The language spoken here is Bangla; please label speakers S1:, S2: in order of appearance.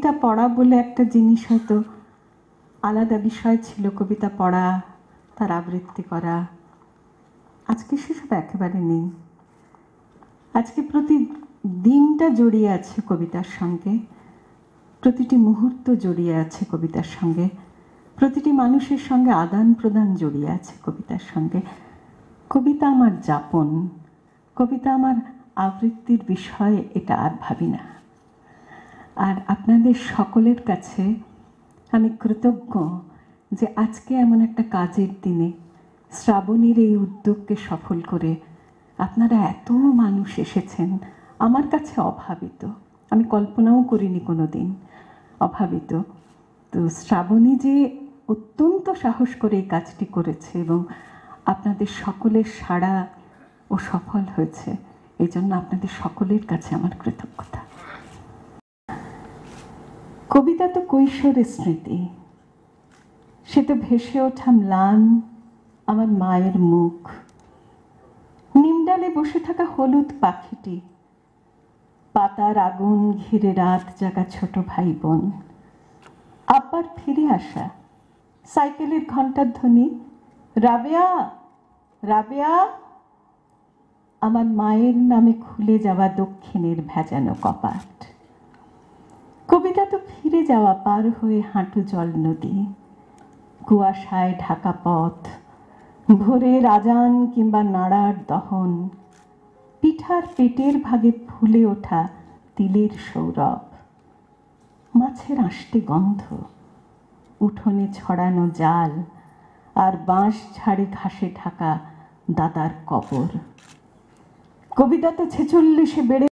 S1: কবিতা পড়া বলে একটা জিনিস হয়তো আলাদা বিষয় ছিল, কবিতা পড়া, তার আবৃত্তি করা। আজকে সেসব একেবারে নেই। আজকে প্রতি দিনটা জড়িয়ে আছে কবিতার সঙ্গে, প্রতিটি মুহূর্ত জড়িয়ে আছে কবিতার সঙ্গে, প্রতিটি মানুষের সঙ্গে আদান প্রদান জড়িয়ে আছে কবিতার সঙ্গে। কবিতা আমার যাপন, কবিতা আমার আবৃত্তির বিষয়, এটা আর ভাবি না। আর আপনাদের সকলের কাছে আমি কৃতজ্ঞ যে আজকে এমন একটা কাজের দিনে শ্রাবণীর এই উদ্যোগকে সফল করে আপনারা এত মানুষ এসেছেন। আমার কাছে অভাবিত, আমি কল্পনাও করিনি কোনো দিন, অভাবিত। তো শ্রাবণী যে অত্যন্ত সাহস করে এই কাজটি করেছে এবং আপনাদের সকলের সাড়া ও সফল হয়েছে, এই জন্য আপনাদের সকলের কাছে আমার কৃতজ্ঞতা। কবিতা তো কৈশোরের স্মৃতি, সে তো ভেসে ওঠা ম্লান আমার মায়ের মুখ, নিমডালে বসে থাকা হলুদ পাখিটি, পাতার আগুন ঘিরে রাত জাগা ছোট ভাই বোন, আব্বার ফিরে আসা, সাইকেলের ঘন্টার ধ্বনি, রাবেয়া রাবেয়া, আমার মায়ের নামে খুলে যাওয়া দক্ষিণের ভেজানো কপাট। কবিতা তো ফিরে যাওয়া পার হয়ে হাঁটু জল নদী, কুয়াশায় ঢাকা পথ, ভোরের আজান কিংবা নাড়ার দহন, পিঠার পেটের ভাগে ফুলে ওঠা তিলের সৌরভ, মাছের আষ্টে গন্ধ, উঠোনে ছড়ানো জাল আর বাঁশ ঝাড়ে ঘাসে ঢাকা দাদার কবর। কবিতা তো 46-এ বেড়ে